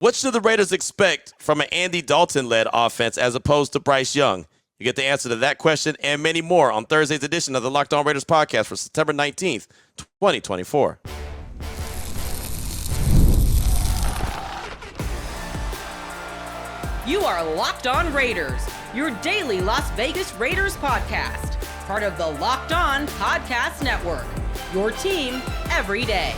What should the Raiders expect from an Andy Dalton-led offense as opposed to Bryce Young? You get the answer to that question and many more on Thursday's edition of the Locked On Raiders podcast for September 19th, 2024. You are Locked On Raiders, your daily Las Vegas Raiders podcast. Part of the Locked On Podcast Network, your team every day.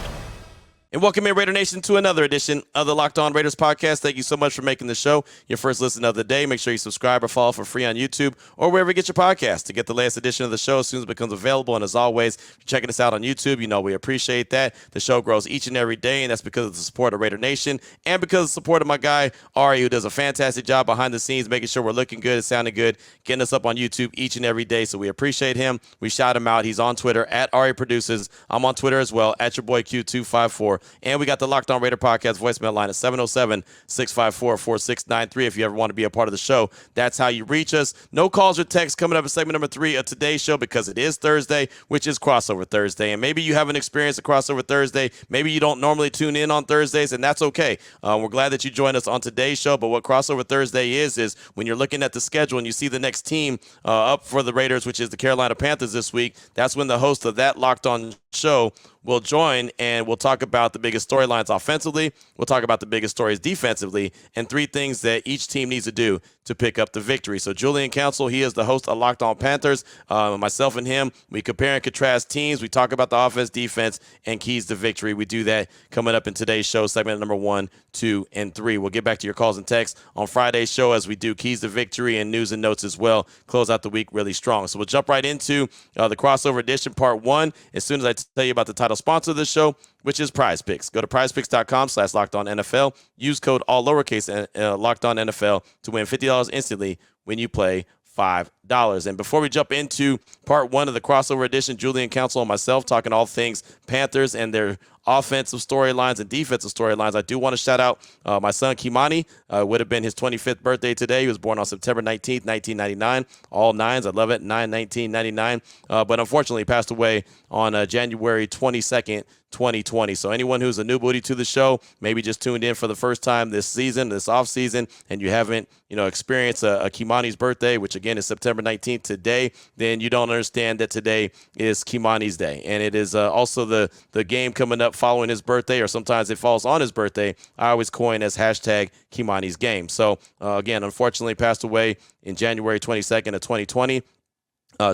And welcome in, Raider Nation, to another edition of the Locked On Raiders podcast. Thank you so much for making the show your first listen of the day. Make sure you subscribe or follow for free on YouTube or wherever you get your podcast to get the latest edition of the show as soon as it becomes available. And as always, if you're checking us out on YouTube, you know we appreciate that. The show grows each and every day, and that's because of the support of Raider Nation and because of the support of my guy, Ari, who does a fantastic job behind the scenes, making sure we're looking good and sounding good, getting us up on YouTube each and every day. So we appreciate him. We shout him out. He's on Twitter, at Ari Produces. I'm on Twitter as well, at your boy Q254. And we got the Locked On Raider podcast voicemail line at 707-654-4693. If you ever want to be a part of the show, that's how you reach us. No calls or texts coming up in segment number 3 of today's show because it is Thursday, which is Crossover Thursday. And maybe you haven't experienced a Crossover Thursday. Maybe you don't normally tune in on Thursdays, and that's okay. We're glad that you joined us on today's show. But what Crossover Thursday is when you're looking at the schedule and you see the next team up for the Raiders, which is the Carolina Panthers this week, that's when the host of that Locked On show will join, and we'll talk about the biggest storylines offensively. We'll talk about the biggest stories defensively, and 3 things that each team needs to do to pick up the victory. So Julian Council, he is the host of Locked On Panthers. Myself and him, we compare and contrast teams. We talk about the offense, defense, and keys to victory. We do that coming up in today's show, segment number 1, 2, and 3. We'll get back to your calls and texts on Friday's show as we do keys to victory and news and notes as well. Close out the week really strong. So we'll jump right into the crossover edition, part 1, as soon as I tell you about the title sponsor of the show, which is PrizePicks. Go to prizepicks.com/LockedOnNFL. Use code all lowercase LockedOnNFL to win $50 instantly when you play $5. And before we jump into part 1 of the crossover edition, Julian Council and myself talking all things Panthers and their offensive storylines and defensive storylines, I do want to shout out my son Kimani. Would have been his 25th birthday today. He was born on September 19th, 1999. All 9s. I love it. 9/19/99. But unfortunately, he passed away on January 22nd, 2020. So anyone who's a new booty to the show, maybe just tuned in for the first time this season, this off season, and you haven't, experienced a Kimani's birthday, which again is September 19th today, then you don't understand that today is Kimani's day. And it is also the game coming up following his birthday, or sometimes it falls on his birthday. I always coin as hashtag Kimani's game. So again, unfortunately passed away in January 22nd of 2020.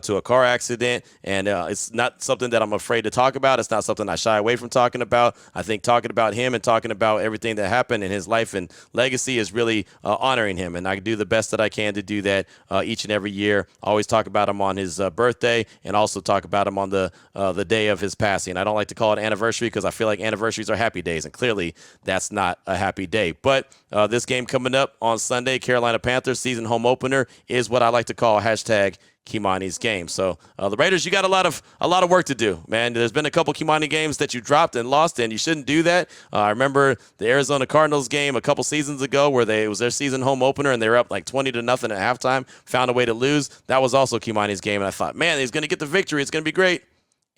To a car accident, and it's not something that I'm afraid to talk about. It's not something I shy away from talking about. I think talking about him and talking about everything that happened in his life and legacy is really honoring him, and I do the best that I can to do that each and every year. Always talk about him on his birthday, and also talk about him on the day of his passing. I don't like to call it anniversary because I feel like anniversaries are happy days, and clearly that's not a happy day. But this game coming up on Sunday, Carolina Panthers season home opener, is what I like to call hashtag Kimani's game. So the Raiders, you got a lot of work to do, man. There's been a couple Kimani games that you dropped and lost, and you shouldn't do that. I remember the Arizona Cardinals game a couple seasons ago where it was their season home opener and they were up like 20-0 at halftime, found a way to lose. That was also Kimani's game, and I thought, man, he's going to get the victory. It's going to be great.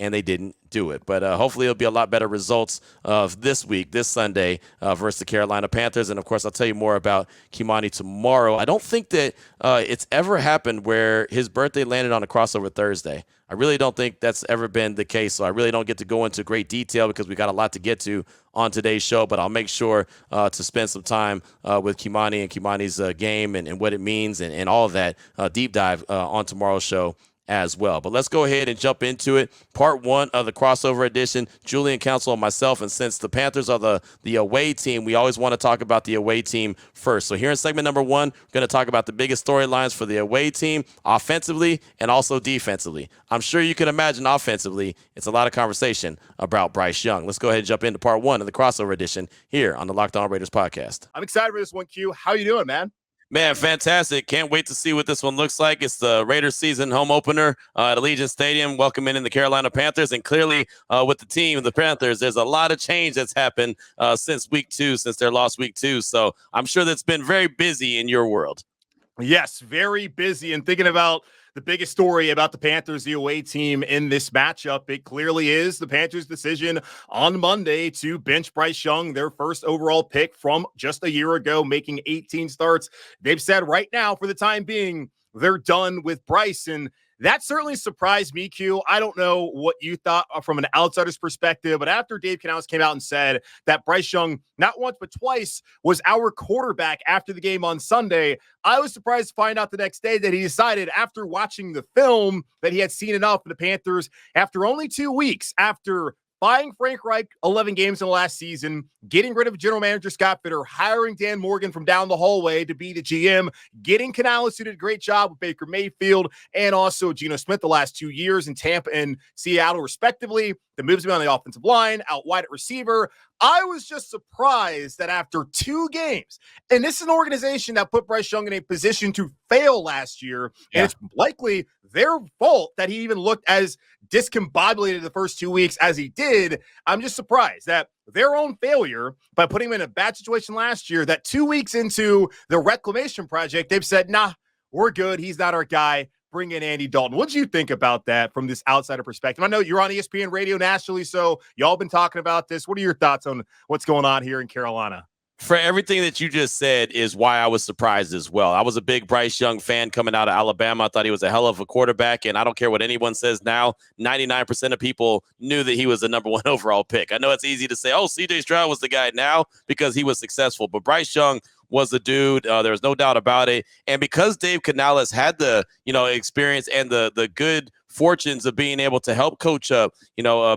And they didn't do it. But hopefully it'll be a lot better results of this week, this Sunday, versus the Carolina Panthers. And, of course, I'll tell you more about Kimani tomorrow. I don't think that it's ever happened where his birthday landed on a crossover Thursday. I really don't think that's ever been the case. So I really don't get to go into great detail because we got a lot to get to on today's show. But I'll make sure to spend some time with Kimani and Kimani's game and what it means and all of that deep dive on tomorrow's show as well. But let's go ahead and jump into it. Part 1 of the crossover edition, Julian Council and myself. And since the Panthers are the away team, we always want to talk about the away team first. So here in segment number 1, we're going to talk about the biggest storylines for the away team offensively and also defensively. I'm sure you can imagine offensively, it's a lot of conversation about Bryce Young. Let's go ahead and jump into part 1 of the crossover edition here on the Locked On Raiders podcast. I'm excited for this one, Q. How you doing, man? Man, fantastic. Can't wait to see what this one looks like. It's the Raiders season home opener at Allegiant Stadium, welcoming in the Carolina Panthers. And clearly with the team, the Panthers, there's a lot of change that's happened since week 2, since their lost week 2. So I'm sure that's been very busy in your world. Yes, very busy. And thinking about the biggest story about the Panthers, the away team in this matchup. It clearly is the Panthers' decision on Monday to bench Bryce Young, their first overall pick from just a year ago, making 18 starts. They've said right now, for the time being, they're done with Bryce. And that certainly surprised me, Q. I don't know what you thought from an outsider's perspective, but after Dave Canales came out and said that Bryce Young, not once but twice, was our quarterback after the game on Sunday, I was surprised to find out the next day that he decided, after watching the film, that he had seen enough of the Panthers after only 2 weeks, after buying Frank Reich 11 games in the last season, getting rid of general manager Scott Fitter, hiring Dan Morgan from down the hallway to be the GM, getting Canales, who did a great job with Baker Mayfield, and also Geno Smith the last 2 years in Tampa and Seattle, respectively. The moves on the offensive line, out wide at receiver. I was just surprised that after 2 games, and this is an organization that put Bryce Young in a position to fail last year, and it's likely their fault that he even looked as discombobulated the first 2 weeks as he did. I'm just surprised that their own failure by putting him in a bad situation last year, that 2 weeks into the reclamation project, they've said, nah, we're good. He's not our guy. Bring in Andy Dalton. What do you think about that from this outsider perspective? I know you're on ESPN radio nationally, so y'all been talking about this. What are your thoughts on what's going on here in Carolina? For everything that you just said is why I was surprised as well. I was a big Bryce Young fan coming out of Alabama. I thought he was a hell of a quarterback, and I don't care what anyone says now, 99% of people knew that he was the number 1 overall pick. I know it's easy to say, oh, C.J. Stroud was the guy now because he was successful, but Bryce Young was the dude. There was no doubt about it. And because Dave Canales had the, experience and the good fortunes of being able to help coach up,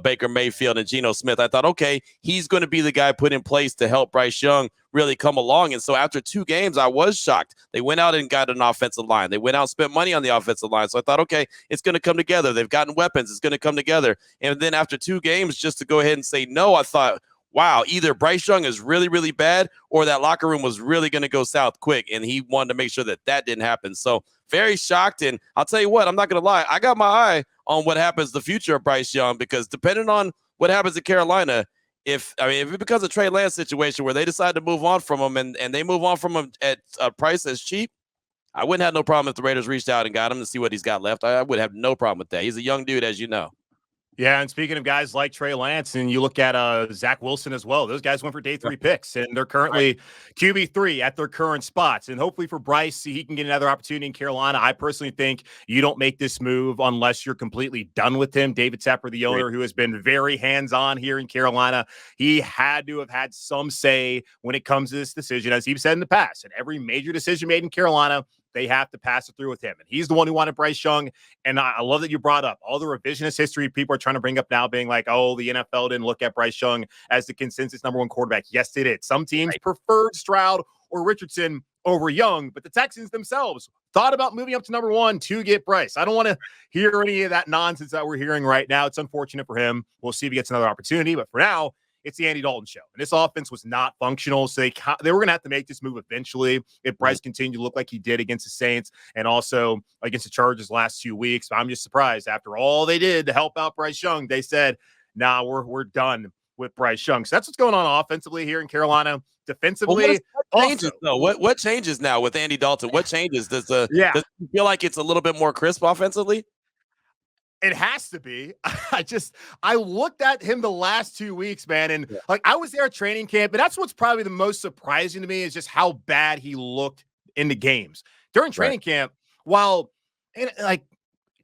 Baker Mayfield and Geno Smith, I thought, okay, he's going to be the guy put in place to help Bryce Young really come along. And so after 2 games, I was shocked. They went out and got an offensive line. They went out and spent money on the offensive line. So I thought, okay, it's going to come together. They've gotten weapons. It's going to come together. And then after 2 games, just to go ahead and say no, I thought, wow, either Bryce Young is really, really bad or that locker room was really going to go south quick. And he wanted to make sure that didn't happen. So very shocked. And I'll tell you what, I'm not going to lie. I got my eye on what happens the future of Bryce Young, because depending on what happens in Carolina, if it becomes a Trey Lance situation where they decide to move on from him and they move on from him at a price that's cheap, I wouldn't have no problem if the Raiders reached out and got him to see what he's got left. I would have no problem with that. He's a young dude, as you know. Yeah, and speaking of guys like Trey Lance, and you look at Zach Wilson as well, those guys went for day 3 picks, and they're currently QB3 at their current spots. And hopefully for Bryce, he can get another opportunity in Carolina. I personally think you don't make this move unless you're completely done with him. David Tepper, the owner, who has been very hands-on here in Carolina, he had to have had some say when it comes to this decision, as he's said in the past. And every major decision made in Carolina, they have to pass it through with him. And he's the one who wanted Bryce Young. And I love that you brought up all the revisionist history people are trying to bring up now, being like, oh, the NFL didn't look at Bryce Young as the consensus number 1 quarterback. Yes, they did. Some teams preferred Stroud or Richardson over Young, but the Texans themselves thought about moving up to number 1 to get Bryce. I don't want to hear any of that nonsense that we're hearing right now. It's unfortunate for him. We'll see if he gets another opportunity. But for now, it's the Andy Dalton show. And this offense was not functional, so they were going to have to make this move eventually if Bryce continued to look like he did against the Saints and also against the Chargers last 2 weeks. But I'm just surprised after all they did to help out Bryce Young, they said, nah, we're done with Bryce Young. So that's what's going on offensively here in Carolina. Defensively, what changes though? What changes now with Andy Dalton? What changes? Does it feel like it's a little bit more crisp offensively? It has to be. I looked at him the last 2 weeks, man. And I was there at training camp, and that's what's probably the most surprising to me is just how bad he looked in the games during training camp. While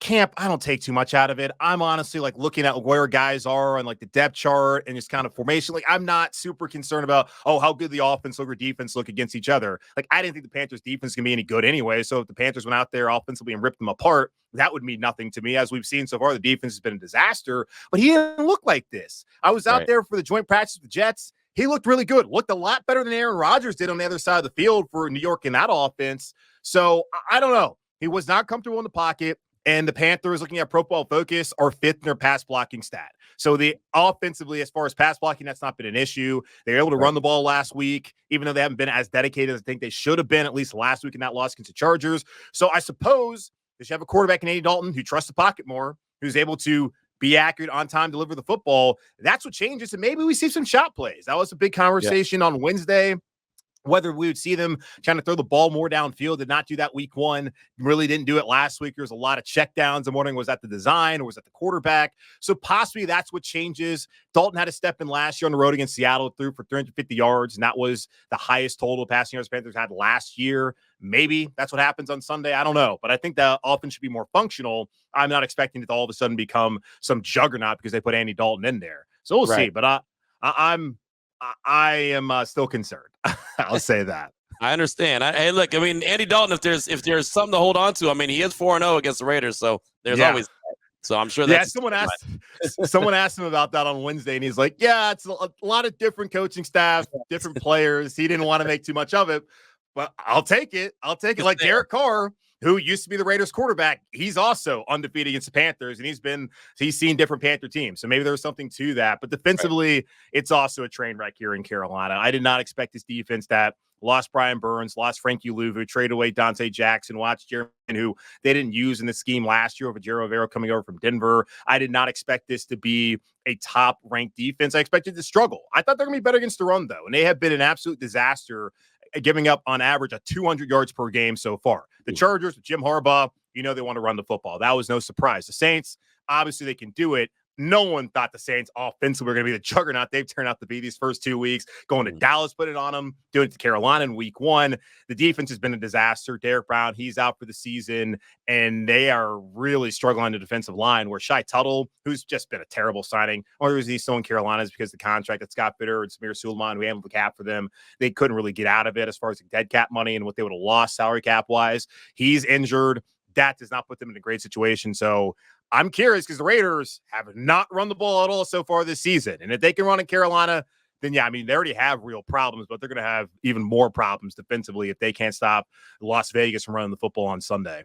camp, I don't take too much out of it. I'm honestly looking at where guys are on the depth chart and just kind of formation. I'm not super concerned about, how good the offense or defense look against each other. I didn't think the Panthers defense can be any good anyway. So if the Panthers went out there offensively and ripped them apart, that would mean nothing to me. As we've seen so far, the defense has been a disaster, but he didn't look like this. I was out there for the joint practice with the Jets. He looked really good, looked a lot better than Aaron Rodgers did on the other side of the field for New York in that offense. So I don't know. He was not comfortable in the pocket. And the Panthers, looking at Pro Football Focus, are 5th in their pass blocking stat. So the offensively, as far as pass blocking, that's not been an issue. They were able to run the ball last week, even though they haven't been as dedicated as I think they should have been, at least last week in that loss against the Chargers. So I suppose they should have a quarterback in Andy Dalton who trusts the pocket more, who's able to be accurate, on time, deliver the football. That's what changes. And maybe we see some shot plays. That was a big conversation on Wednesday. whether we would see them trying to throw the ball more downfield. Did not do that week one. Really didn't do it last week. There was a lot of checkdowns. I'm wondering, was that the design or was that the quarterback? So possibly that's what changes. Dalton had to step in last year on the road against Seattle, threw for 350 yards, and that was the highest total passing yards Panthers had last year. Maybe that's what happens on Sunday. I don't know. But I think the offense should be more functional. I'm not expecting it to all of a sudden become some juggernaut because they put Andy Dalton in there. So we'll see. But I am still concerned. I'll say that. I understand. Hey, look, I mean, Andy Dalton, if there's something to hold on to, I mean, he is 4-0 against the Raiders, so there's always that. So I'm sure that's someone asked him about that on Wednesday, and he's like, yeah, it's a lot of different coaching staff, different players. He didn't want to make too much of it, but I'll take it. Like Derek Carr, who used to be the Raiders quarterback, he's also undefeated against the Panthers, and he's seen different Panther teams. So maybe there's something to that. But defensively, it's also a train wreck here in Carolina. I did not expect this defense that lost Brian Burns, lost Frankie Louvu, traded away Dante Jackson, watched Jeremy, who they didn't use in the scheme last year over Jero Rivera coming over from Denver. I did not expect this to be a top-ranked defense. I expected to struggle. I thought they're going to be better against the run, though, and they have been an absolute disaster, giving up on average 200 yards per game so far. The Chargers, Jim Harbaugh, they want to run the football. That was no surprise. The Saints, obviously they can do it. No one thought the Saints offensively were going to be the juggernaut they've turned out to be these first 2 weeks. Going to Dallas, put it on them, doing it to Carolina in week one. The defense has been a disaster. Derek Brown, he's out for the season, and they are really struggling on the defensive line, where Shai Tuttle, who's just been a terrible signing, or was he still in Carolina is because the contract that Scott Bitter and Samir Suleiman, who handled the cap for them, they couldn't really get out of it as far as the dead cap money and what they would have lost salary cap-wise. He's injured. That does not put them in a great situation. So I'm curious because the Raiders have not run the ball at all so far this season. And if they can run in Carolina, then yeah, I mean, they already have real problems, but they're going to have even more problems defensively if they can't stop Las Vegas from running the football on Sunday.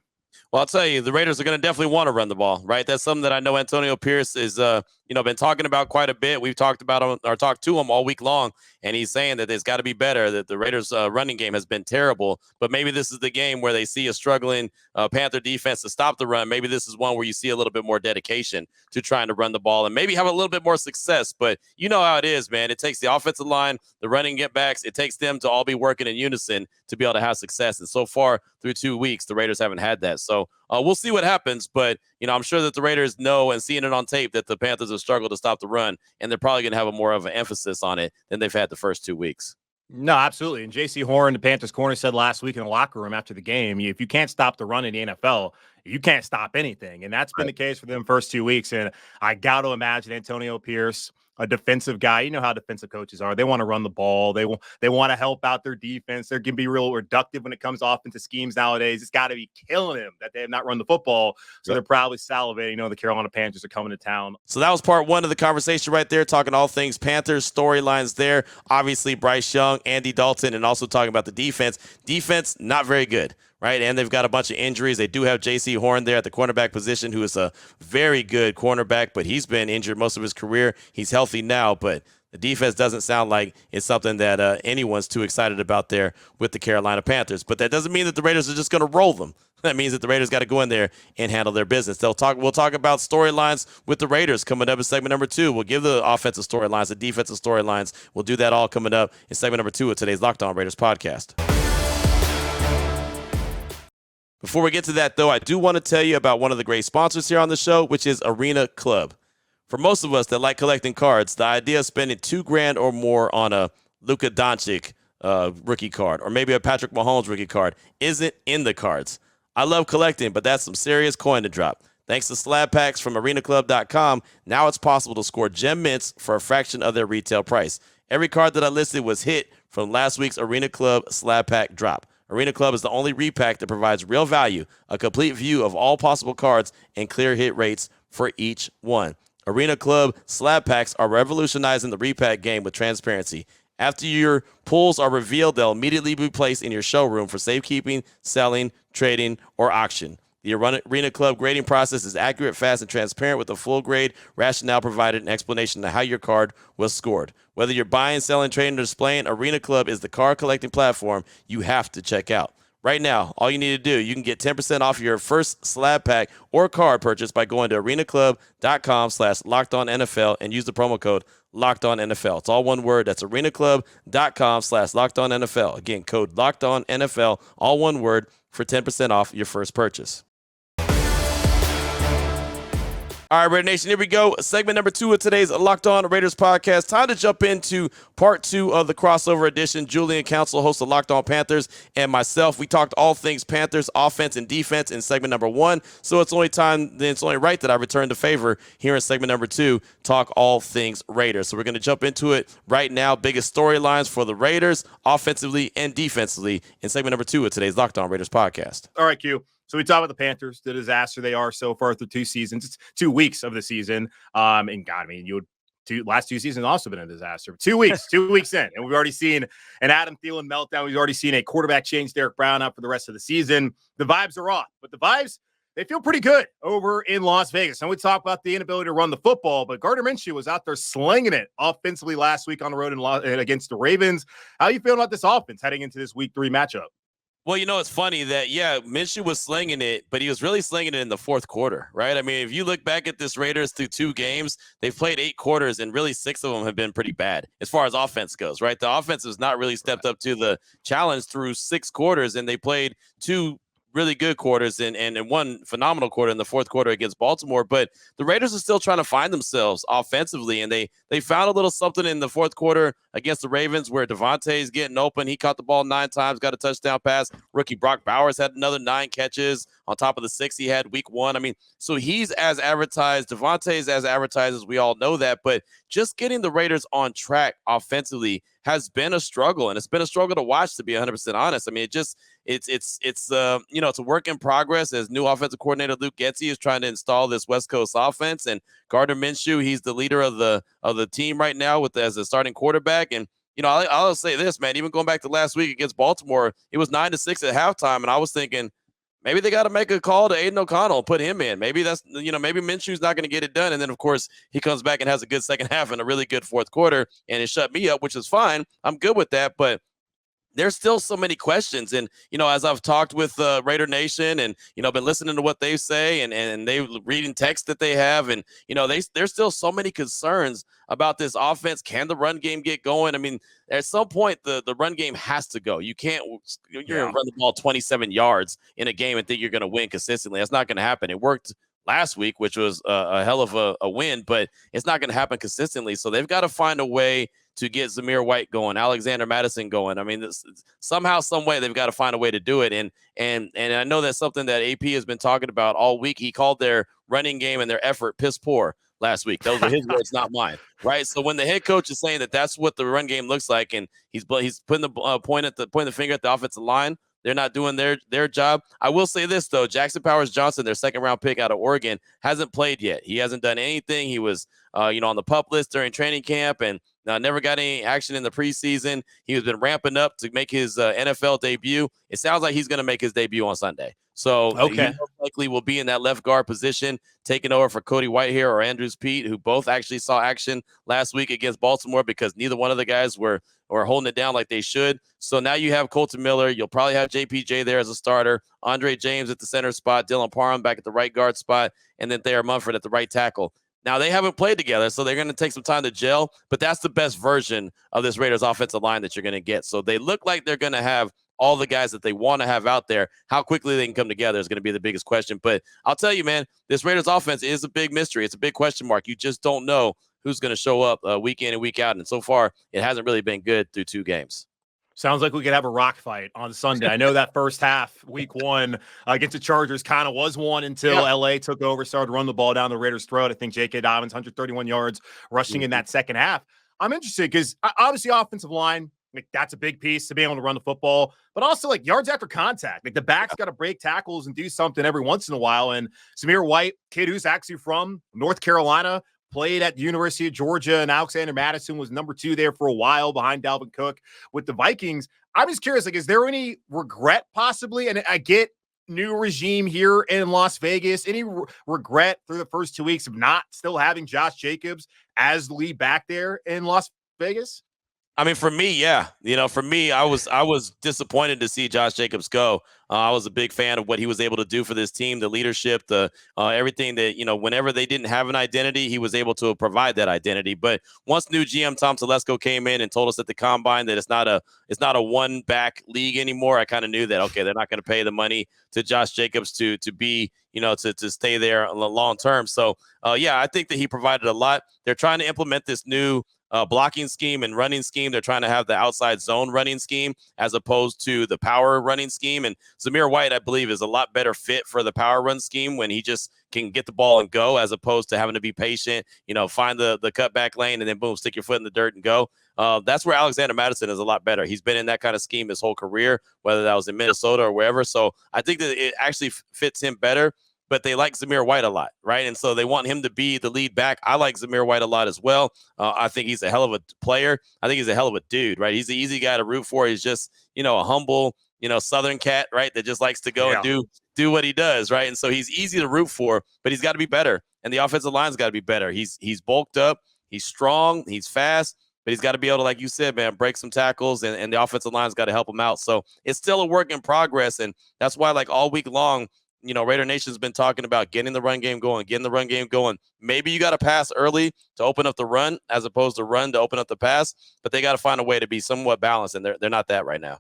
Well, I'll tell you, the Raiders are going to definitely want to run the ball, right? That's something that I know Antonio Pierce is, been talking about quite a bit. We've talked about him or talked to him all week long, and he's saying that it's got to be better, that the Raiders' running game has been terrible. But maybe this is the game where they see a struggling Panther defense to stop the run. Maybe this is one where you see a little bit more dedication to trying to run the ball and maybe have a little bit more success. But you know how it is, man. It takes the offensive line, the running get backs. It takes them to all be working in unison to be able to have success. And so far through 2 weeks, the Raiders haven't had that. So we'll see what happens. But, I'm sure that the Raiders know and seeing it on tape that the Panthers have struggled to stop the run, and they're probably going to have a more of an emphasis on it than they've had the first 2 weeks. No, absolutely. And J.C. Horn, the Panthers corner, said last week in the locker room after the game, if you can't stop the run in the NFL, you can't stop anything. And that's been the case for them first 2 weeks. And I got to imagine Antonio Pierce, a defensive guy, you know how defensive coaches are. They want to run the ball. They want to help out their defense. They're going to be real reductive when it comes off into schemes nowadays. It's got to be killing him that they have not run the football. So they're probably salivating. The Carolina Panthers are coming to town. So that was part one of the conversation right there, talking all things Panthers, storylines there. Obviously, Bryce Young, Andy Dalton, and also talking about the defense. Defense, not very good. Right, and they've got a bunch of injuries. They do have J.C. Horn there at the cornerback position, who is a very good cornerback, but he's been injured most of his career. He's healthy now, but the defense doesn't sound like it's something that anyone's too excited about there with the Carolina Panthers. But that doesn't mean that the Raiders are just going to roll them. That means that the Raiders got to go in there and handle their business. We'll talk about storylines with the Raiders coming up in segment number 2. We'll give the offensive storylines, the defensive storylines. We'll do that all coming up in segment number 2 of today's Locked On Raiders podcast. Before we get to that, though, I do want to tell you about one of the great sponsors here on the show, which is Arena Club. For most of us that like collecting cards, the idea of spending $2,000 or more on a Luka Doncic rookie card or maybe a Patrick Mahomes rookie card isn't in the cards. I love collecting, but that's some serious coin to drop. Thanks to slab packs from arenaclub.com, now it's possible to score gem mints for a fraction of their retail price. Every card that I listed was hit from last week's Arena Club slab pack drop. Arena Club is the only repack that provides real value, a complete view of all possible cards, and clear hit rates for each one. Arena Club slab packs are revolutionizing the repack game with transparency. After your pulls are revealed, they'll immediately be placed in your showroom for safekeeping, selling, trading, or auction. The Arena Club grading process is accurate, fast, and transparent with a full grade rationale provided and explanation of how your card was scored. Whether you're buying, selling, trading, or displaying, Arena Club is the card collecting platform you have to check out. Right now, all you need to do, you can get 10% off your first slab pack or card purchase by going to arenaclub.com/lockedonnfl and use the promo code LockedOnNFL. It's all one word. That's arenaclub.com/lockedonnfl. Again, code LockedOnNFL, all one word, for 10% off your first purchase. All right, Raider Nation, here we go. Segment number 2 of today's Locked On Raiders podcast. Time to jump into part 2 of the crossover edition. Julian Council, host of Locked On Panthers, and myself, we talked all things Panthers, offense, and defense in segment number 1. So it's only right that I return the favor here in segment number 2, talk all things Raiders. So we're going to jump into it right now. Biggest storylines for the Raiders, offensively and defensively, in segment number 2 of today's Locked On Raiders podcast. All right, Q. So we talk about the Panthers, the disaster they are so far through 2 seasons. It's 2 weeks of the season. And God, I mean, last 2 seasons also been a disaster. 2 weeks, 2 weeks in. And we've already seen an Adam Thielen meltdown. We've already seen a quarterback change Derek Brown out for the rest of the season. The vibes are off, but the vibes, they feel pretty good over in Las Vegas. And we talk about the inability to run the football, but Gardner Minshew was out there slinging it offensively last week on the road against the Ravens. How are you feeling about this offense heading into this week 3 matchup? Well, it's funny that, Minshew was slinging it, but he was really slinging it in the fourth quarter, right? I mean, if you look back at this Raiders through 2 games, they've played 8 quarters, and really 6 of them have been pretty bad as far as offense goes, right? The offense has not really stepped up to the challenge through 6 quarters, and they played 2 really good quarters and 1 phenomenal quarter in the fourth quarter against Baltimore. But the Raiders are still trying to find themselves offensively, and they found a little something in the fourth quarter against the Ravens where Devontae's getting open. He caught the ball 9 times, got a touchdown pass. Rookie Brock Bowers had another 9 catches on top of the 6 he had week 1. I mean, so he's as advertised. Devontae's as advertised, as we all know that. But just getting the Raiders on track offensively has been a struggle, and it's been a struggle to watch, to be 100% honest. I mean, it's a work in progress as new offensive coordinator Luke Getsy is trying to install this West Coast offense, and Gardner Minshew, he's the leader of the team right now as a starting quarterback. And I'll say this, man, even going back to last week against Baltimore, it was 9-6 at halftime, and I was thinking, maybe they got to make a call to Aiden O'Connell and put him in. Maybe maybe Minshew's not going to get it done. And then, of course, he comes back and has a good second half and a really good fourth quarter, and it shut me up, which is fine. I'm good with that. But there's still so many questions. And, as I've talked with Raider Nation and, been listening to what they say and they reading texts that they have. And, there's still so many concerns about this offense. Can the run game get going? I mean, at some point, the run game has to go. You can't, you're going to run the ball 27 yards in a game and think you're going to win consistently. That's not going to happen. It worked last week, which was a hell of a win, but it's not going to happen consistently. So they've got to find a way to get Zamir White going, Alexander Madison going. I mean, somehow, some way, they've got to find a way to do it. And I know that's something that AP has been talking about all week. He called their running game and their effort piss poor last week. Those are his words, not mine. Right. So when the head coach is saying that that's what the run game looks like, and he's putting the pointing the finger at the offensive line, they're not doing their job. I will say this, though. Jackson Powers Johnson, their second-round pick out of Oregon, hasn't played yet. He hasn't done anything. He was, on the PUP list during training camp and never got any action in the preseason. He has been ramping up to make his NFL debut. It sounds like he's going to make his debut on Sunday. So he most likely will be in that left guard position, taking over for Cody Whitehair or Andrews Pete, who both actually saw action last week against Baltimore because neither one of the guys were holding it down like they should. So now you have Colton Miller. You'll probably have JPJ there as a starter, Andre James at the center spot, Dylan Parham back at the right guard spot, and then Thayer Munford at the right tackle. Now, they haven't played together, so they're going to take some time to gel, but that's the best version of this Raiders offensive line that you're going to get. So they look like they're going to have all the guys that they want to have out there. How quickly they can come together is going to be the biggest question. But I'll tell you, man, this Raiders offense is a big mystery. It's a big question mark. You just don't know who's going to show up week in and week out. And so far, it hasn't really been good through 2 games. Sounds like we could have a rock fight on Sunday. I know that first half, week 1 against the Chargers kind of was one until LA took over, started to run the ball down the Raiders' throat. I think J.K. Dobbins, 131 yards rushing in that second half. I'm interested because obviously offensive line, like that's a big piece to be able to run the football, but also like yards after contact. Like the back's got to break tackles and do something every once in a while. And Zamir White, kid who's actually from North Carolina, played at the University of Georgia, and Alexander Madison was number 2 there for a while behind Dalvin Cook with the Vikings. I'm just curious, like, is there any regret possibly? And I get new regime here in Las Vegas. Any regret through the first 2 weeks of not still having Josh Jacobs as the lead back there in Las Vegas? I mean, for me, yeah. For me, I was disappointed to see Josh Jacobs go. I was a big fan of what he was able to do for this team, the leadership, the everything that whenever they didn't have an identity, he was able to provide that identity. But once new GM Tom Telesco came in and told us at the combine that it's not a one back league anymore, I kind of knew that okay, they're not going to pay the money to Josh Jacobs to be to stay there long term. So yeah, I think that he provided a lot. They're trying to implement this new blocking scheme and running scheme. They're trying to have the outside zone running scheme as opposed to the power running scheme. And Zamir White, I believe, is a lot better fit for the power run scheme when he just can get the ball and go, as opposed to having to be patient, find the cutback lane and then boom, stick your foot in the dirt and go. That's where Alexander Mattison is a lot better. He's been in that kind of scheme his whole career, whether that was in Minnesota or wherever. So I think that it actually fits him better. But they like Zamir White a lot, right? And so they want him to be the lead back. I like Zamir White a lot as well. I think he's a hell of a player. I think he's a hell of a dude, right? He's an easy guy to root for. He's just, a humble, Southern cat, right? That just likes to go and do what he does, right? And so he's easy to root for, but he's got to be better. And the offensive line's got to be better. He's bulked up. He's strong. He's fast. But he's got to be able to, like you said, man, break some tackles, and the offensive line's got to help him out. So it's still a work in progress, and that's why, like, all week long, Raider Nation's been talking about getting the run game going. Maybe you got to pass early to open up the run as opposed to run to open up the pass, but they got to find a way to be somewhat balanced, and they're not that right now.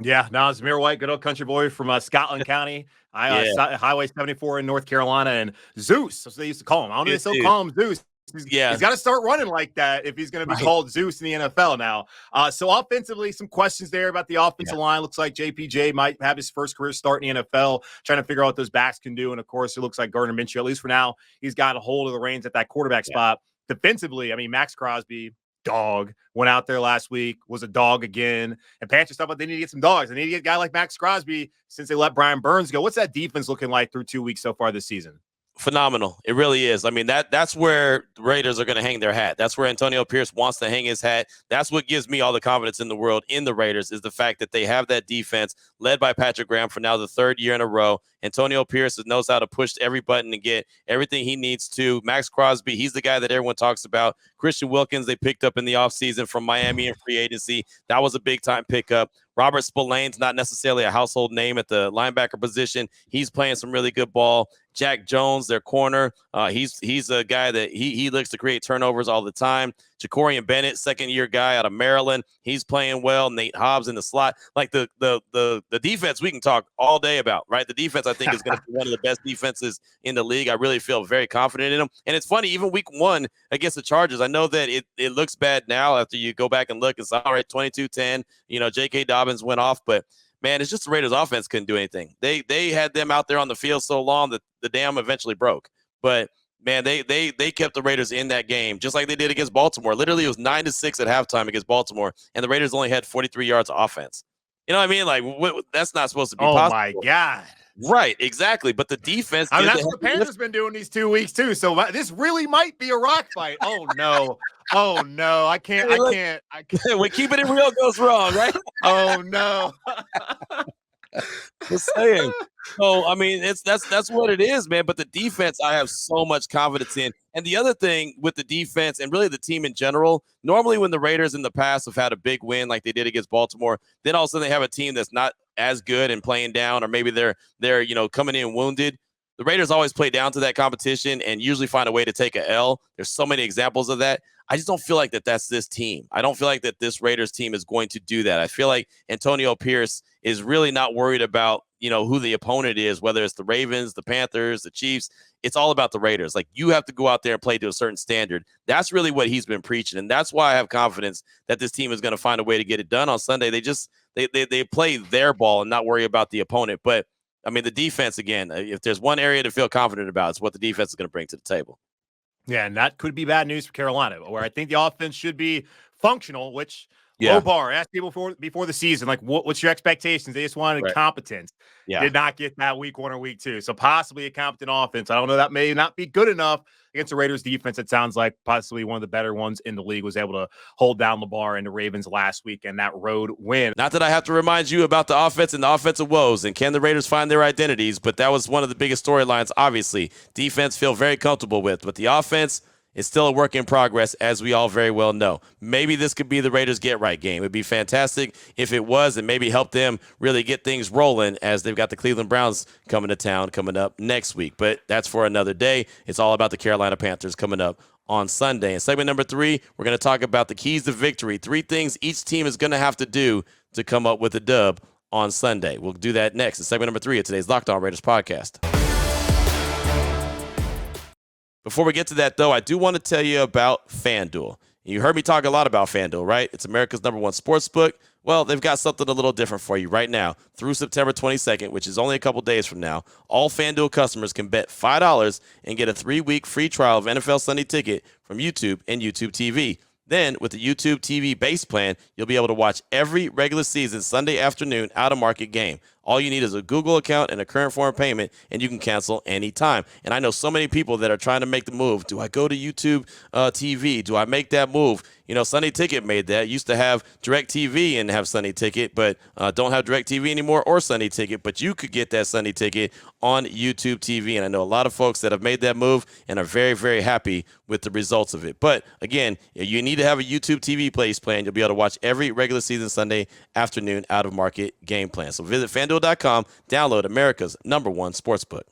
Yeah, now Zamir White, good old country boy from Scotland County, Highway 74 in North Carolina, and Zeus, that's what they used to call him. I don't know if they still call him Zeus. He's got to start running like that if he's going to be called Zeus in the NFL now. So offensively, some questions there about the offensive line. Looks like JPJ might have his first career start in the NFL, trying to figure out what those backs can do. And, of course, it looks like Gardner Minshew, at least for now, he's got a hold of the reins at that quarterback spot. Defensively, I mean, Max Crosby, dog, went out there last week, was a dog again. And Panthers talk about they need to get some dogs. They need to get a guy like Max Crosby since they let Brian Burns go. What's that defense looking like through 2 weeks so far this season? Phenomenal. It really is. I mean, that's where the Raiders are going to hang their hat. That's where Antonio Pierce wants to hang his hat. That's what gives me all the confidence in the world in the Raiders, is the fact that they have that defense led by Patrick Graham for now the third year in a row. Antonio Pierce knows how to push every button and get everything he needs to. Max Crosby, he's the guy that everyone talks about. Christian Wilkins, they picked up in the offseason from Miami in free agency. That was a big-time pickup. Robert Spillane's not necessarily a household name at the linebacker position. He's playing some really good ball. Jack Jones, their corner, he's a guy that he looks to create turnovers all the time. Jacorian Bennett, second-year guy out of Maryland, he's playing well. Nate Hobbs in the slot. Like the defense, we can talk all day about, right? The defense, I think, is going to be one of the best defenses in the league. I really feel very confident in them. And it's funny, even week one against the Chargers, I know that it looks bad now after you go back and look. It's all right, 22-10. J.K. Dobbins went off, but man, it's just the Raiders offense couldn't do anything. They had them out there on the field so long that the dam eventually broke. But man, they kept the Raiders in that game, just like they did against Baltimore. Literally, it was 9-6 at halftime against Baltimore, and the Raiders only had 43 yards of offense. You know what I mean? Like, that's not supposed to be possible. Oh, my God. Right, exactly. But the defense. I mean, that's what the Panthers been doing these 2 weeks, too. So this really might be a rock fight. Oh, no. Oh, no. I can't. When keeping it real goes wrong, right? Oh, no. Just saying. So, I mean, that's what it is, man. But the defense, I have so much confidence in. And the other thing with the defense and really the team in general, normally when the Raiders in the past have had a big win like they did against Baltimore, then all of a sudden they have a team that's not as good and playing down, or maybe they're coming in wounded. The Raiders always play down to that competition and usually find a way to take a L. There's so many examples of that. I just don't feel like that's this team. I don't feel like that this Raiders team is going to do that. I feel like Antonio Pierce is really not worried about, who the opponent is, whether it's the Ravens, the Panthers, the Chiefs. It's all about the Raiders. Like, you have to go out there and play to a certain standard. That's really what he's been preaching. And that's why I have confidence that this team is going to find a way to get it done on Sunday. They play their ball and not worry about the opponent. But I mean, the defense, again, if there's one area to feel confident about, it's what the defense is going to bring to the table. Yeah, and that could be bad news for Carolina, where I think the offense should be functional, which low bar. Ask people before the season, like, what's your expectations? They just wanted competence. Yeah. Did not get that week 1 or week 2. So possibly a competent offense. I don't know. That may not be good enough against the Raiders defense. It sounds like possibly one of the better ones in the league was able to hold down Lamar and the Ravens last week and that road win. Not that I have to remind you about the offense and the offensive woes and can the Raiders find their identities, but that was one of the biggest storylines, obviously. Defense feel very comfortable with, but the offense, it's still a work in progress, as we all very well know. Maybe this could be the Raiders get right game. It'd be fantastic if it was, and maybe help them really get things rolling as they've got the Cleveland Browns coming to town coming up next week. But that's for another day. It's all about the Carolina Panthers coming up on Sunday. In segment number 3, we're going to talk about the keys to victory. 3 things each team is going to have to do to come up with a dub on Sunday. We'll do that next in segment number 3 of today's Locked On Raiders podcast. Before we get to that, though, I do want to tell you about FanDuel. You heard me talk a lot about FanDuel, right? It's America's #1 sports book. Well, they've got something a little different for you right now. Through September 22nd, which is only a couple days from now, all FanDuel customers can bet $5 and get a 3-week free trial of NFL Sunday Ticket from YouTube and YouTube TV. Then, with the YouTube TV base plan, you'll be able to watch every regular season Sunday afternoon out-of-market game. All you need is a Google account and a current form of payment, and you can cancel anytime. And I know so many people that are trying to make the move. Do I go to YouTube TV? Do I make that move? You know, Sunday Ticket made that. Used to have DirecTV and have Sunday Ticket, but don't have DirecTV anymore or Sunday Ticket. But you could get that Sunday Ticket on YouTube TV. And I know a lot of folks that have made that move and are very, very happy with the results of it. But again, you need to have a YouTube TV base plan. You'll be able to watch every regular season Sunday afternoon out-of-market game plan. So visit FanDuel.com, download America's #1 sportsbook.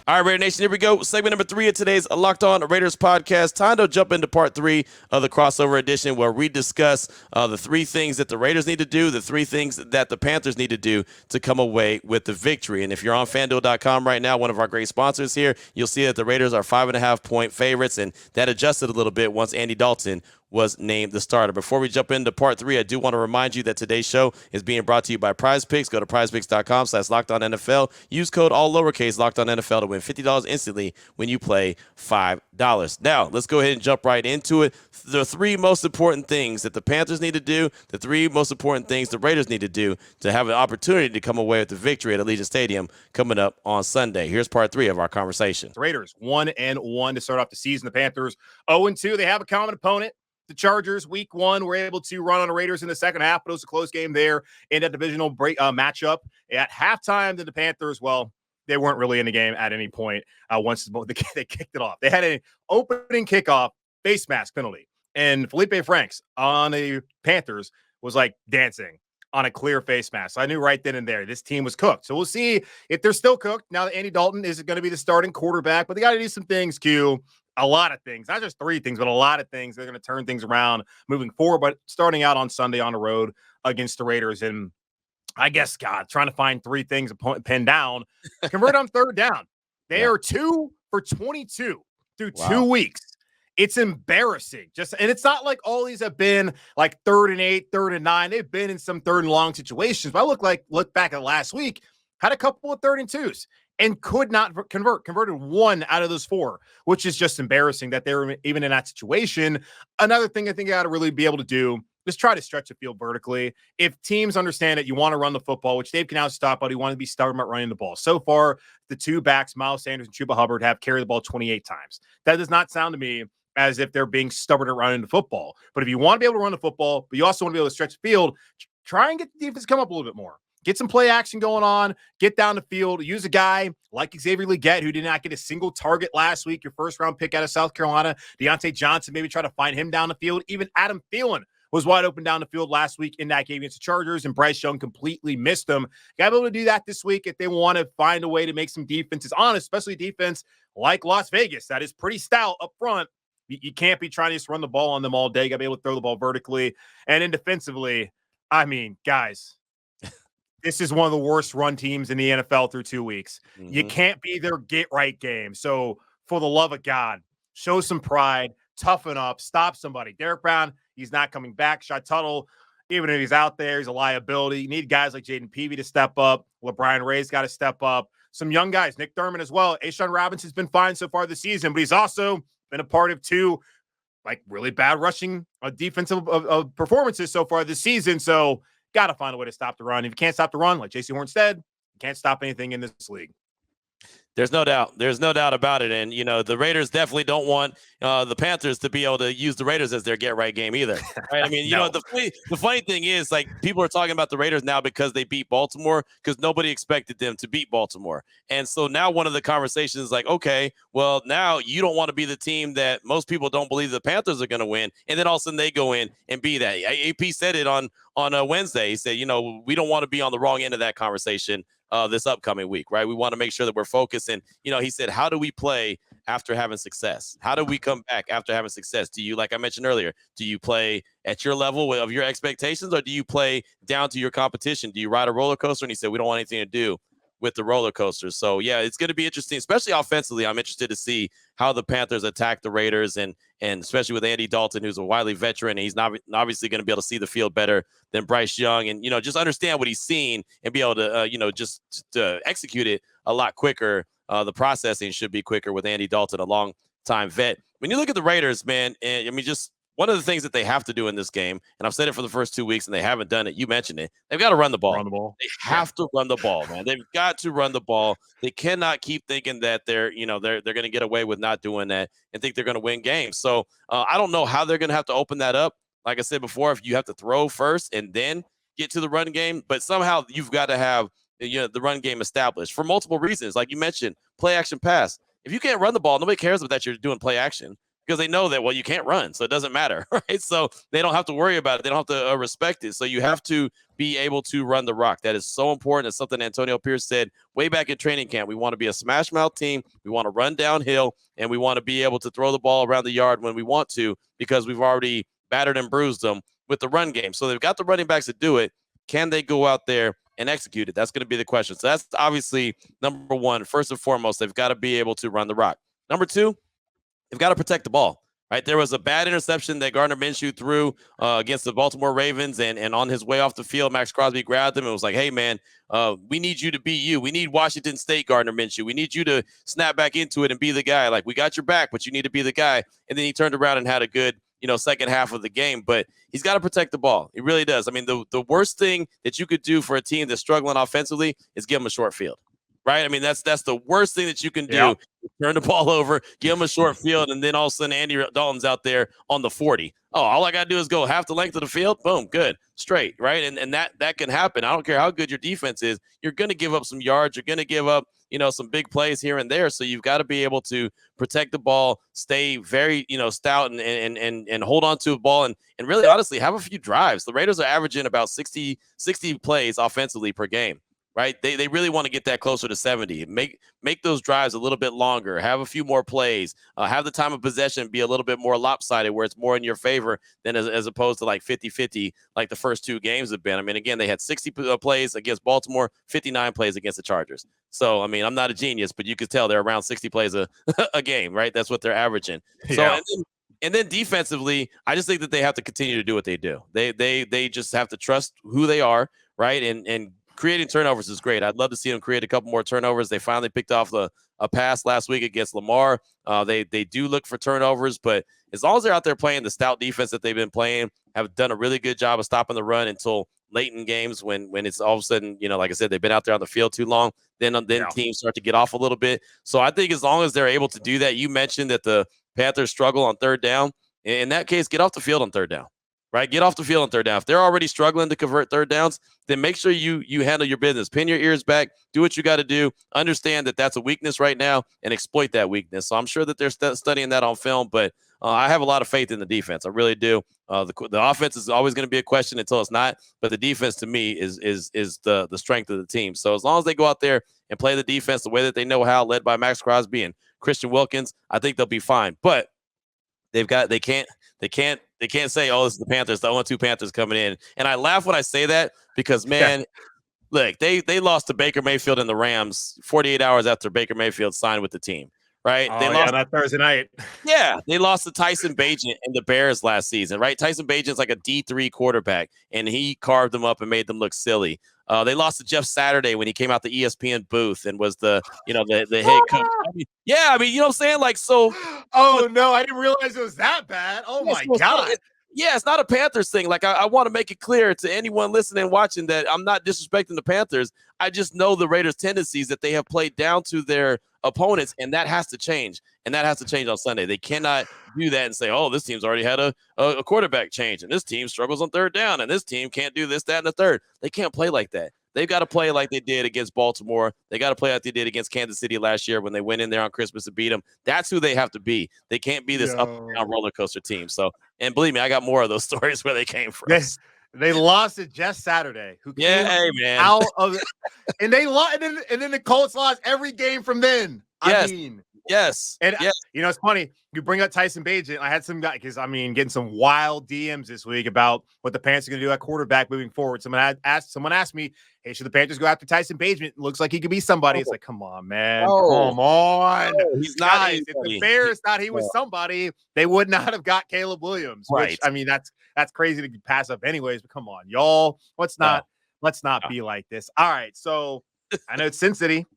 All right, Raider Nation, here we go. Segment number 3 of today's Locked On Raiders podcast. Time to jump into part 3 of the crossover edition, where we discuss the 3 things that the Raiders need to do, the 3 things that the Panthers need to do to come away with the victory. And if you're on FanDuel.com right now, one of our great sponsors here, you'll see that the Raiders are 5.5-point favorites, and that adjusted a little bit once Andy Dalton was named the starter. Before we jump into part 3, I do want to remind you that today's show is being brought to you by PrizePicks. Go to PrizePicks.com/LockedOnNFL. Use code all lowercase LockedOnNFL to win $50 instantly when you play $5. Now, let's go ahead and jump right into it. The 3 most important things that the Panthers need to do, the 3 most important things the Raiders need to do to have an opportunity to come away with the victory at Allegiant Stadium coming up on Sunday. Here's part 3 of our conversation. The Raiders 1-1 to start off the season. The Panthers 0-2. They have a common opponent. The Chargers, week 1, were able to run on the Raiders in the second half, but it was a close game there in that divisional matchup. At halftime, the Panthers, well, they weren't really in the game at any point once they kicked it off. They had an opening kickoff face mask penalty, and Felipe Franks on the Panthers was like dancing on a clear face mask. So I knew right then and there this team was cooked. So we'll see if they're still cooked now that Andy Dalton is going to be the starting quarterback, but they got to do some things, Q. A lot of things, not just 3 things, but a lot of things. They're going to turn things around moving forward, but starting out on Sunday on the road against the Raiders. And I guess, God, trying to find 3 things to pin down, convert on 3rd down. They are 2 for 22 through 2 weeks. It's embarrassing. And it's not like all these have been like 3rd and 8, 3rd and 9. They've been in some 3rd and long situations. But I look back at last week, had a couple of 3rd and 2s. And could not converted 1 out of those 4, which is just embarrassing that they were even in that situation. Another thing I think you got to really be able to do is try to stretch the field vertically. If teams understand that you want to run the football, which Dave Canales stop, but he wanted to be stubborn about running the ball. So far, the 2 backs, Miles Sanders and Chuba Hubbard, have carried the ball 28 times. That does not sound to me as if they're being stubborn at running the football. But if you want to be able to run the football, but you also want to be able to stretch the field, try and get the defense to come up a little bit more. Get some play action going on, get down the field, use a guy like Xavier Legette, who did not get a single target last week, your first-round pick out of South Carolina. Deontay Johnson, maybe try to find him down the field. Even Adam Thielen was wide open down the field last week in that game against the Chargers, and Bryce Young completely missed him. Got to be able to do that this week if they want to find a way to make some defenses honest, especially defense like Las Vegas. That is pretty stout up front. You can't be trying to just run the ball on them all day. Got to be able to throw the ball vertically. And then defensively, I mean, guys, this is one of the worst run teams in the NFL through 2 weeks. Mm-hmm. You can't be their get-right game. So, for the love of God, show some pride, toughen up, stop somebody. Derek Brown, he's not coming back. Shy Tuttle, even if he's out there, he's a liability. You need guys like Jaden Peavy to step up. LeBron Ray's got to step up. Some young guys, Nick Thurman as well. A'Shawn Robinson's been fine so far this season, but he's also been a part of 2 really bad rushing defensive performances so far this season. So, got to find a way to stop the run. If you can't stop the run, like J.C. Hornstead, you can't stop anything in this league. There's no doubt. There's no doubt about it. And, the Raiders definitely don't want the Panthers to be able to use the Raiders as their get-right game either. Right? I mean, No. the funny thing is, like, people are talking about the Raiders now because they beat Baltimore because nobody expected them to beat Baltimore. And so now one of the conversations is like, okay, well, now you don't want to be the team that most people don't believe the Panthers are going to win. And then all of a sudden they go in and be that. AP said it on Wednesday. He said, we don't want to be on the wrong end of that conversation this upcoming week, right? We want to make sure that we're focused. And, he said, how do we play after having success? How do we come back after having success? Do you, like I mentioned earlier, do you play at your level of your expectations, or do you play down to your competition? Do you ride a roller coaster? And he said, we don't want anything to do with the roller coaster. So, yeah, it's going to be interesting, especially offensively. I'm interested to see how the Panthers attack the Raiders, and especially with Andy Dalton, who's a wily veteran, and he's not obviously going to be able to see the field better than Bryce Young, and, just understand what he's seen and be able to, just to execute it a lot quicker. The processing should be quicker with Andy Dalton, a long-time vet. When you look at the Raiders, man, just one of the things that they have to do in this game, and I've said it for the first 2 weeks, and they haven't done it. You mentioned it. They've got to run the ball. They have to run the ball, man. They've got to run the ball. They cannot keep thinking that they're going to get away with not doing that and think they're going to win games. So I don't know how they're going to have to open that up. Like I said before, if you have to throw first and then get to the run game, but somehow you've got to have the run game established for multiple reasons. Like you mentioned, play action pass. If you can't run the ball, nobody cares that you're doing play action, because they know that, well, you can't run, so it doesn't matter, right? So they don't have to worry about it. They don't have to respect it. So you have to be able to run the rock. That is so important. It's something Antonio Pierce said way back in training camp. We want to be a smash mouth team. We want to run downhill, and we want to be able to throw the ball around the yard when we want to, because we've already battered and bruised them with the run game. So they've got the running backs to do it. Can they go out there and execute it? That's going to be the question. So that's obviously number one. First and foremost, they've got to be able to run the rock. Number two, they've got to protect the ball. Right, there was a bad interception that Gardner Minshew threw against the Baltimore Ravens, and on his way off the field, Max Crosby grabbed him and was like, hey, man, we need you to be you. We need Washington State Gardner Minshew. We need you to snap back into it and be the guy. Like, we got your back, but you need to be the guy. And then he turned around and had a good, second half of the game. But he's got to protect the ball. He really does. I mean, the worst thing that you could do for a team that's struggling offensively is give them a short field. Right? I mean, that's the worst thing that you can do. Yeah. Turn the ball over, give him a short field, and then all of a sudden Andy Dalton's out there on the 40. Oh, all I got to do is go half the length of the field. Boom, good, straight, right? And that can happen. I don't care how good your defense is. You're going to give up some yards. You're going to give up, some big plays here and there. So you've got to be able to protect the ball, stay very, stout and hold on to the ball and really honestly have a few drives. The Raiders are averaging about 60 plays offensively per game. Right, they really want to get that closer to 70. Make those drives a little bit longer. Have a few more plays. Have the time of possession be a little bit more lopsided, where it's more in your favor than as opposed to like 50-50, like the first two games have been. I mean, again, they had 60 plays against Baltimore, 59 plays against the Chargers. So, I mean, I'm not a genius, but you could tell they're around 60 plays a game, right? That's what they're averaging. Yeah. So, and then defensively, I just think that they have to continue to do what they do. They just have to trust who they are, right? And creating turnovers is great. I'd love to see them create a couple more turnovers. They finally picked off a pass last week against Lamar. They do look for turnovers, but as long as they're out there playing the stout defense that they've been playing, have done a really good job of stopping the run until late in games when it's all of a sudden, like I said, they've been out there on the field too long. Then teams start to get off a little bit. So I think as long as they're able to do that, you mentioned that the Panthers struggle on third down. In that case, get off the field on third down. Right, get off the field on third down. If they're already struggling to convert third downs, then make sure you handle your business. Pin your ears back. Do what you got to do. Understand that that's a weakness right now and exploit that weakness. So I'm sure that they're studying that on film, but I have a lot of faith in the defense. I really do. The offense is always going to be a question until it's not, but the defense to me is the strength of the team. So as long as they go out there and play the defense the way that they know how, led by Max Crosby and Christian Wilkins, I think they'll be fine. But they can't say, oh, this is the Panthers, the 0-2 Panthers coming in. And I laugh when I say that because, man, look, they lost to Baker Mayfield and the Rams 48 hours after Baker Mayfield signed with the team, right? Oh, they lost that Thursday night. Yeah, they lost to Tyson Bagent and the Bears last season, right? Tyson Bagent's like a D3 quarterback, and he carved them up and made them look silly. They lost to Jeff Saturday when he came out the ESPN booth and was the head coach. I mean, you know what I'm saying? Like, so. Oh, no, I didn't realize it was that bad. Oh, my God. It's not a Panthers thing. Like, I want to make it clear to anyone listening and watching that I'm not disrespecting the Panthers. I just know the Raiders' tendencies that they have played down to their opponents, and that has to change. And that has to change on Sunday. They cannot do that and say, oh, this team's already had a quarterback change, and this team struggles on third down, and this team can't do this, that, and the third. They can't play like that. They've got to play like they did against Baltimore. They got to play like they did against Kansas City last year when they went in there on Christmas and beat them. That's who they have to be. They can't be this up and down roller coaster team. So, and believe me, I got more of those stories where they came from. Yes. They lost it just Saturday. Who came out of it, and they lost, and then the Colts lost every game from then. Yes. I mean, yes. And yes. It's funny. You bring up Tyson Bagent. I had some guy because getting some wild DMs this week about what the Panthers are going to do at quarterback moving forward. Someone asked me, "Hey, should the Panthers go after Tyson Bagent? It looks like he could be somebody." It's like, come on, man, come on. He's not. Guys, if the Bears thought he was somebody, they would not have got Caleb Williams. Right. Which, I mean, that's crazy to pass up, anyways. But come on, y'all. Let's not be like this. All right, so I know it's Sin City.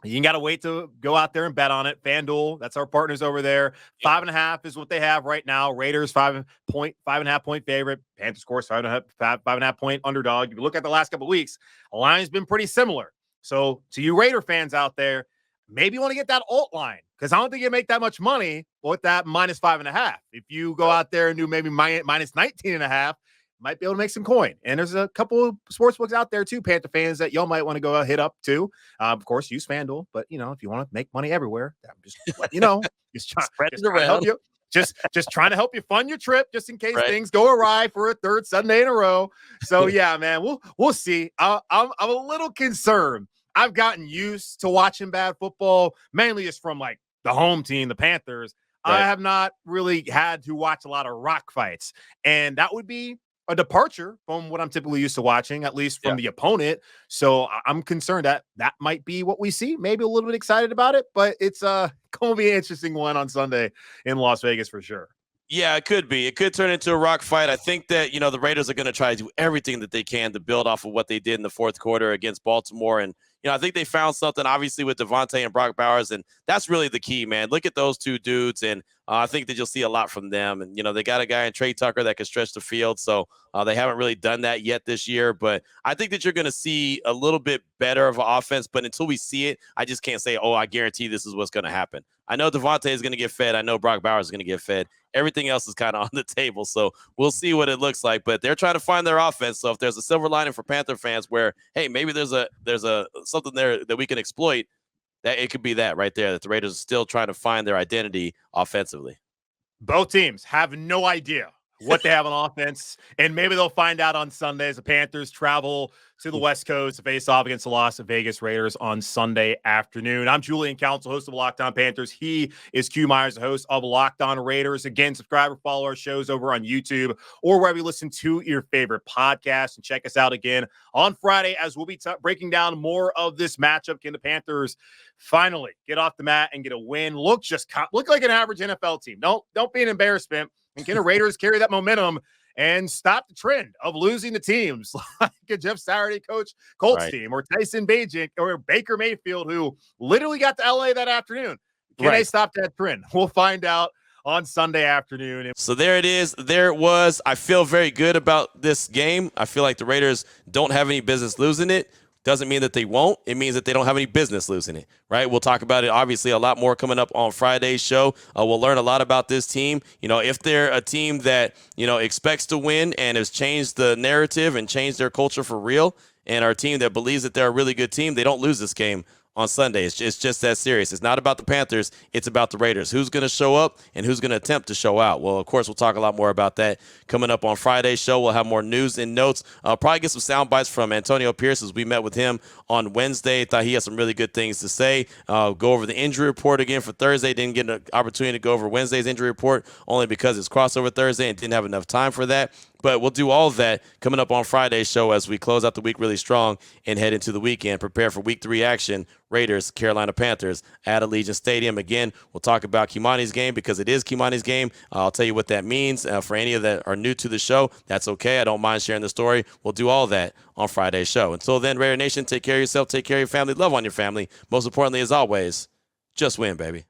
You got to wait to go out there and bet on it. FanDuel, that's our partners over there. 5.5 is what they have right now. Raiders 5.5 point favorite. Panthers, of course, 5.5 point underdog. If you look at the last couple of weeks, the line's been pretty similar. So to you Raider fans out there, maybe you want to get that alt line because I don't think you make that much money with that minus 5.5. If you go out there and do maybe minus 19.5, might be able to make some coin. And there's a couple of sports books out there too, Panther fans, that y'all might want to go hit up too. Of course, use FanDuel, but if you want to make money everywhere, I'm just letting you know. Just trying to help you. Just trying to help you fund your trip, just in case things go awry for a third Sunday in a row. So yeah, man, we'll see. I'm a little concerned. I've gotten used to watching bad football, mainly just from like the home team, the Panthers. Right. I have not really had to watch a lot of rock fights, and that would be a departure from what I'm typically used to watching, at least from the opponent. So I'm concerned that might be what we see. Maybe a little bit excited about it, but it's going to be an interesting one on Sunday in Las Vegas for sure. Yeah, it could be. It could turn into a rock fight. I think that, the Raiders are going to try to do everything that they can to build off of what they did in the fourth quarter against Baltimore. And, I think they found something, obviously, with Devontae and Brock Bowers, and that's really the key, man. Look at those two dudes, and I think that you'll see a lot from them. And, they got a guy in Trey Tucker that can stretch the field, so they haven't really done that yet this year. But I think that you're going to see a little bit better of an offense, but until we see it, I just can't say, I guarantee this is what's going to happen. I know Devontae is going to get fed. I know Brock Bowers is going to get fed. Everything else is kind of on the table, so we'll see what it looks like. But they're trying to find their offense. So if there's a silver lining for Panther fans where, hey, maybe there's a something there that we can exploit, that it could be that right there, that the Raiders are still trying to find their identity offensively. Both teams have no idea what they have on offense, and maybe they'll find out on Sunday as the Panthers travel to the West Coast to face off against the Las Vegas Raiders on Sunday afternoon. I'm Julian Council, host of Locked On Panthers. He is Q Myers, the host of Locked On Raiders. Again, subscribe or follow our shows over on YouTube or wherever you listen to your favorite podcast. And check us out again on Friday as we'll be breaking down more of this matchup. Can the Panthers finally get off the mat and get a win? Look like an average NFL team. Don't be an embarrassment. And can the Raiders carry that momentum and stop the trend of losing to teams like a Jeff Saturday coach Colts team or Tyson Bagent or Baker Mayfield, who literally got to LA that afternoon? Can they stop that trend? We'll find out on Sunday afternoon. So there it is. There it was. I feel very good about this game. I feel like the Raiders don't have any business losing it. Doesn't mean that they won't. It means that they don't have any business losing it, right? We'll talk about it, obviously, a lot more coming up on Friday's show. We'll learn a lot about this team. If they're a team that, expects to win and has changed the narrative and changed their culture for real, and are a team that believes that they're a really good team, they don't lose this game on Sunday. It's just that serious. It's not about the Panthers. It's about the Raiders. Who's going to show up and who's going to attempt to show out? Well, of course, we'll talk a lot more about that coming up on Friday's show. We'll have more news and notes. Probably get some sound bites from Antonio Pierce as we met with him on Wednesday. Thought he had some really good things to say. Go over the injury report again for Thursday. Didn't get an opportunity to go over Wednesday's injury report only because it's crossover Thursday and didn't have enough time for that. But we'll do all of that coming up on Friday's show as we close out the week really strong and head into the weekend. Prepare for Week 3 action. Raiders, Carolina Panthers at Allegiant Stadium. Again, we'll talk about Kimani's game because it is Kimani's game. I'll tell you what that means. For any of that are new to the show, that's okay. I don't mind sharing the story. We'll do all that on Friday's show. Until then, Raider Nation, take care of yourself, take care of your family, love on your family. Most importantly, as always, just win, baby.